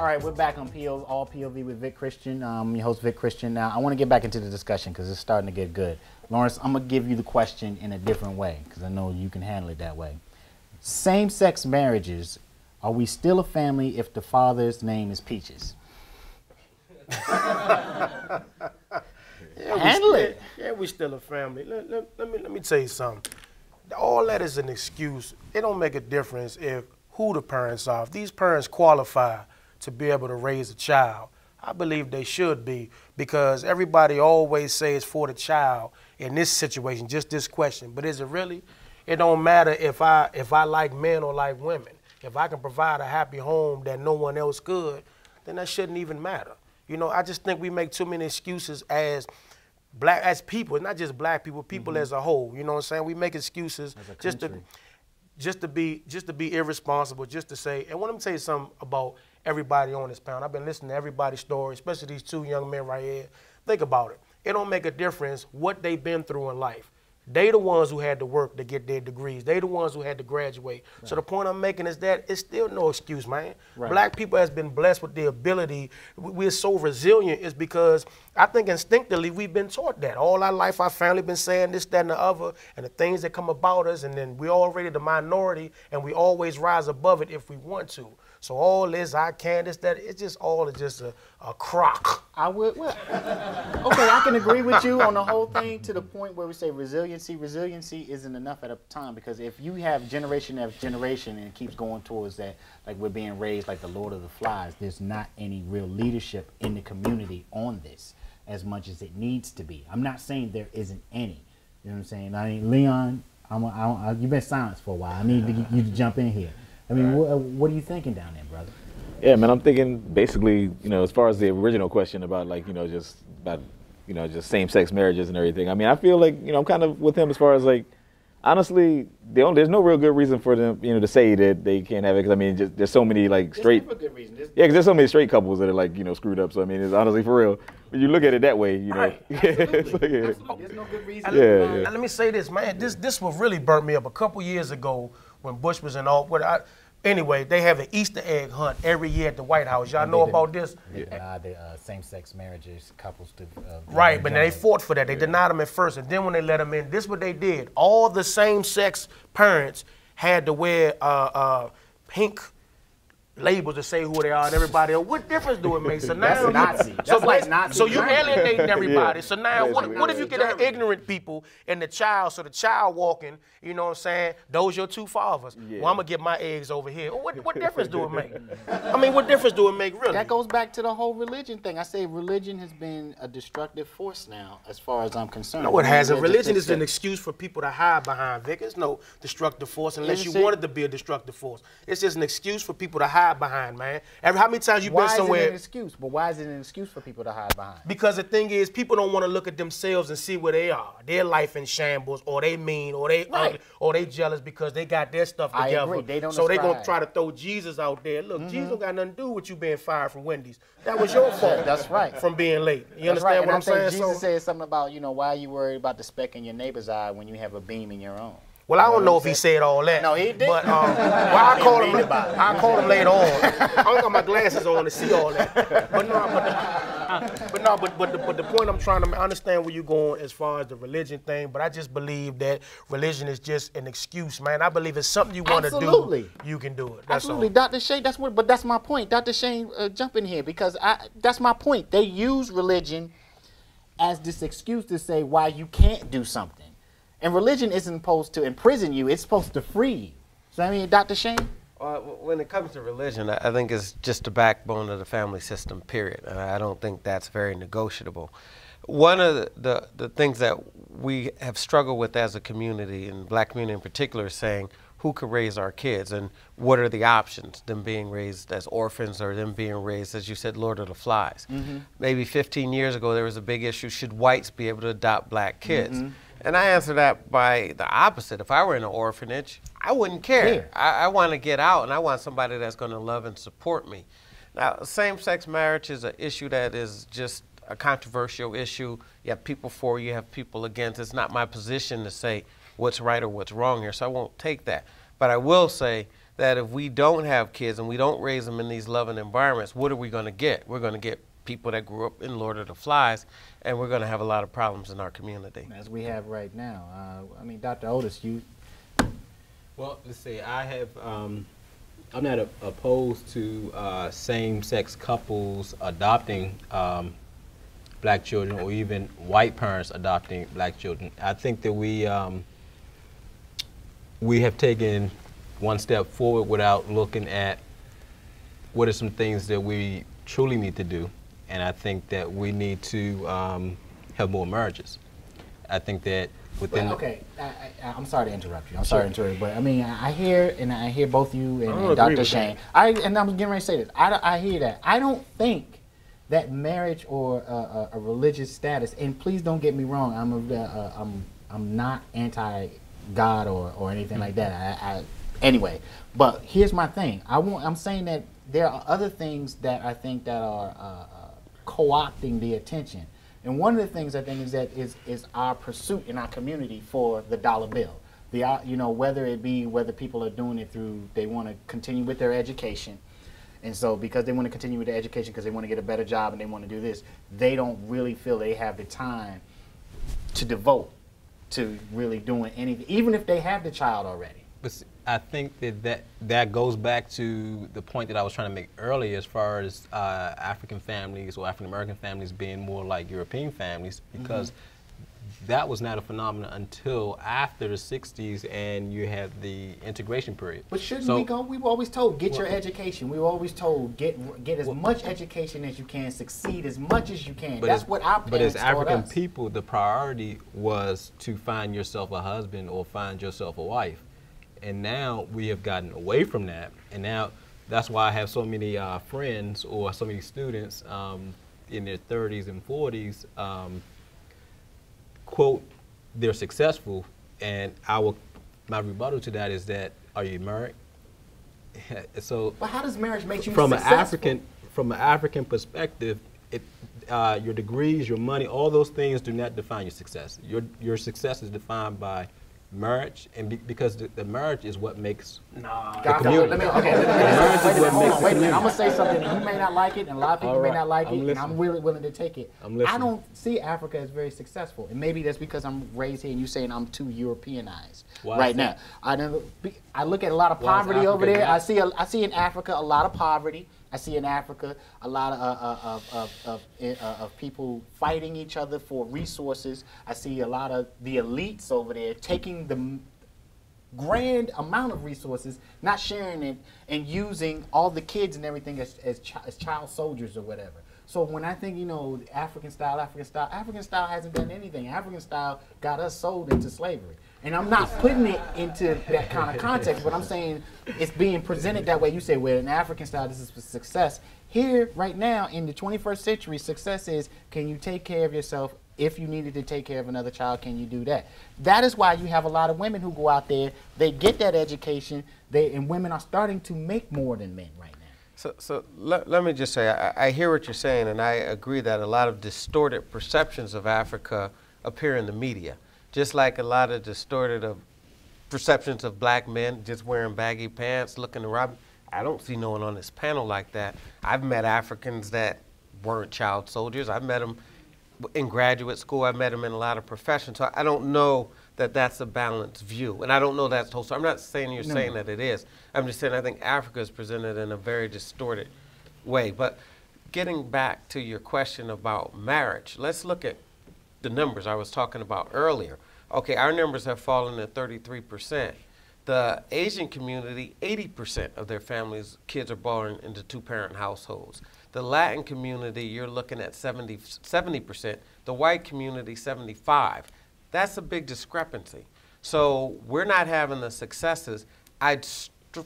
All right, we're back on All POV with Vic Christian. I'm your host, Vic Christian. Now, I want to get back into the discussion because it's starting to get good. Lawrence, I'm going to give you the question in a different way because I know you can handle it that way. Same-sex marriages, are we still a family if the father's name is Peaches? Handle it. Yeah, we still a family. Let me tell you something. All that is an excuse. It don't make a difference if who the parents are. If these parents qualify to be able to raise a child, I believe they should be, because everybody always says for the child in this situation, just this question. But is it really? It don't matter if I like men or like women. If I can provide a happy home that no one else could, then that shouldn't even matter. You know, I just think we make too many excuses as people, not just black people, people as a whole. You know what I'm saying? We make excuses just to be irresponsible, just to say. And let me tell you something about everybody on this panel. I've been listening to everybody's story, especially these two young men right here. Think about it. It don't make a difference what they've been through in life. They the ones who had to work to get their degrees. They the ones who had to graduate. Right. So the point I'm making is that it's still no excuse, man. Right. Black people has been blessed with the ability. We're so resilient is because I think instinctively we've been taught that. All our life our family been saying this, that, and the other, and the things that come about us, and then we're already the minority, and we always rise above it if we want to. So all this, I can, this, that, it's just all just a crock. I would, well, okay, I can agree with you on the whole thing to the point where we say resiliency. Resiliency isn't enough at a time, because if you have generation after generation and it keeps going towards that, like we're being raised like the Lord of the Flies, there's not any real leadership in the community on this as much as it needs to be. I'm not saying there isn't any. You know what I'm saying? I mean, Leon, you've been silenced for a while. I need you to jump in here. I mean, what are you thinking down there, brother? Yeah, man, I'm thinking basically, you know, as far as the original question about, like, you know, just about, you know, just same-sex marriages and everything. I mean, I feel like, you know, I'm kind of with him as far as, like, honestly, there's no real good reason for them, you know, to say that they can't have it. Because I mean, there's so many like straight. There's good reason. Because there's so many straight couples that are like, you know, screwed up. So I mean, it's honestly for real. When you look at it that way, you know. Right. Absolutely. There's no good reason. Yeah. Let me say this, man. This what really burnt me up a couple years ago when Bush was in all. Anyway, they have an Easter egg hunt every year at the White House. Y'all know about this? They denied the same-sex marriages, couples to... right, but they fought for that. They denied them at first, and then when they let them in, this is what they did. All the same-sex parents had to wear pink labels to say who they are and everybody else. What difference do it make? So now Nazi. So you alienating everybody. So now what if you get ignorant people and the child, so the child walking, you know what I'm saying, those your two fathers. Yeah. Well, I'm going to get my eggs over here. What difference do it make? I mean, what difference do it make, really? That goes back to the whole religion thing. I say religion has been a destructive force now, as far as I'm concerned. No, it hasn't. Religion is an excuse for people to hide behind, Vic. It's no destructive force unless you want it to be a destructive force. It's just an excuse for people to hide behind, man. How many times you been somewhere? Why is it an excuse? But why is it an excuse for people to hide behind? Because the thing is, people don't want to look at themselves and see where they are. Their life in shambles, or they mean, or they ugly, or they jealous because they got their stuff together. I agree. They don't so they're going to try to throw Jesus out there. Look, Jesus don't got nothing to do with you being fired from Wendy's. That was your fault. That's right. From being late. You understand what I'm saying? Jesus said something about, you know, why are you worried about the speck in your neighbor's eye when you have a beam in your own? Well, I don't know if he said all that. No, he did. But I called him later on. I don't got my glasses on to see all that. But the point I'm trying to understand where you're going as far as the religion thing. But I just believe that religion is just an excuse, man. I believe it's something you want to do. You can do it. That's Absolutely, all. Dr. Shane. But that's my point. Dr. Shane, jump in here because that's my point. They use religion as this excuse to say why you can't do something. And religion isn't supposed to imprison you, it's supposed to free you. So I mean, Dr. Shane? When it comes to religion, I think it's just the backbone of the family system, period. And I don't think that's very negotiable. One of the things that we have struggled with as a community, and black community in particular, is saying who could raise our kids and what are the options, them being raised as orphans or them being raised, as you said, Lord of the Flies. Maybe 15 years ago there was a big issue, should whites be able to adopt black kids? And I answer that by the opposite. If I were in an orphanage, I wouldn't care. I want to get out, and I want somebody that's going to love and support me. Now, same-sex marriage is an issue that is just a controversial issue. You have people for, you have people against. It's not my position to say what's right or what's wrong here, so I won't take that. But I will say that if we don't have kids and we don't raise them in these loving environments, what are we going to get? We're going to get people that grew up in Lord of the Flies, and we're going to have a lot of problems in our community. As we have right now. I mean, Dr. Otis, you... Well, let's see, I have, I'm not opposed to same-sex couples adopting black children, or even white parents adopting black children. I think that we have taken one step forward without looking at what are some things that we truly need to do. And I think that we need to have more marriages. I think that within... Well, okay, I'm sorry to interrupt you. I'm sorry to interrupt you, but I mean, I hear both you and Dr. Shane. And I'm getting ready to say this. I hear that. I don't think that marriage or a religious status, and please don't get me wrong, I'm not anti-God or anything like that. Anyway, but here's my thing. I'm saying that there are other things that I think that are co-opting the attention. And one of the things I think is that is our pursuit in our community for the dollar bill. Whether people are doing it through, they want to continue with their education. And so because they want to continue with their education because they want to get a better job and they want to do this, they don't really feel they have the time to devote to really doing anything, even if they have the child already. But I think that goes back to the point that I was trying to make earlier, as far as African families or African American families being more like European families, because that was not a phenomenon until after the 60s, and you had the integration period. But shouldn't we go? We were always told, get your education. We were always told, get as much education as you can, succeed as much as you can. That's what our parents But as taught African us. people, the priority was to find yourself a husband or find yourself a wife. And now we have gotten away from that, and now that's why I have so many friends or so many students in their 30s and 40s, quote, they're successful, and my rebuttal to that is that, are you married? So, but how does marriage make you from successful? From an African perspective, your degrees, your money, all those things do not define your success. Your success is defined by marriage, and because the marriage is what makes the community. Wait a minute. I'm gonna say something. You may not like it, and a lot of people may not like it, and I'm really willing to take it. I don't see Africa as very successful, and maybe that's because I'm raised here, and you saying I'm too Europeanized right now. I look at a lot of poverty over there. I see in Africa a lot of poverty. I see in Africa a lot of people fighting each other for resources. I see a lot of the elites over there taking the grand amount of resources, not sharing it, and using all the kids and everything as child soldiers or whatever. So when I think, African style hasn't done anything. African style got us sold into slavery. And I'm not putting it into that kind of context, but I'm saying it's being presented that way. You say, well, in African style, this is success. Here, right now, in the 21st century, success is, can you take care of yourself? If you needed to take care of another child, can you do that? That is why you have a lot of women who go out there, they get that education, and women are starting to make more than men right now. So let me just say, I hear what you're saying, and I agree that a lot of distorted perceptions of Africa appear in the media. Just like a lot of distorted perceptions of black men just wearing baggy pants, looking to rob. I don't see no one on this panel like that. I've met Africans that weren't child soldiers. I've met them in graduate school. I've met them in a lot of professions. So I don't know that that's a balanced view. And I don't know that's the whole story. I'm not saying you're saying that it is. I'm just saying I think Africa is presented in a very distorted way. But getting back to your question about marriage, let's look at the numbers I was talking about earlier. Okay, our numbers have fallen to 33%. The Asian community, 80% of their families, kids are born into two-parent households. The Latin community, you're looking at 70%. The white community, 75%. That's a big discrepancy. So we're not having the successes. I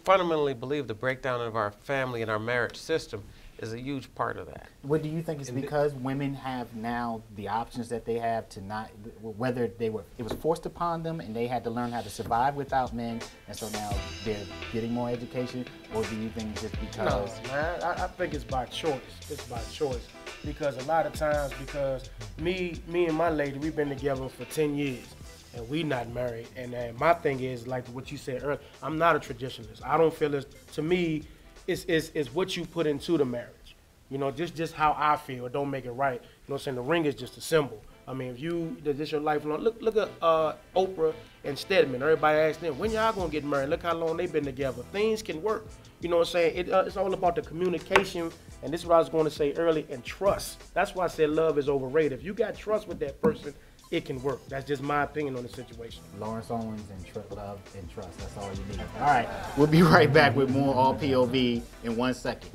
fundamentally believe the breakdown of our family and our marriage system is a huge part of that. What do you think is because women have now the options that they have to not, whether it was forced upon them and they had to learn how to survive without men, and so now they're getting more education, or do you think it's just because? No, man, I think it's by choice. It's by choice. Because a lot of times, because me and my lady, we've been together for 10 years. and we not married. And my thing is, like what you said earlier, I'm not a traditionalist. I don't feel to me, it's what you put into the marriage. You know, just how I feel. It don't make it right. You know what I'm saying? The ring is just a symbol. I mean, if you, this your lifelong, look at Oprah and Stedman. Everybody asks them, when y'all gonna get married? Look how long they've been together. Things can work. You know what I'm saying? It's all about the communication, and this is what I was going to say earlier, and trust. That's why I said love is overrated. If you got trust with that person, it can work. That's just my opinion on the situation. Lawrence Owens and love and trust. That's all you need. All right, we'll be right back with more All POV in 1 second.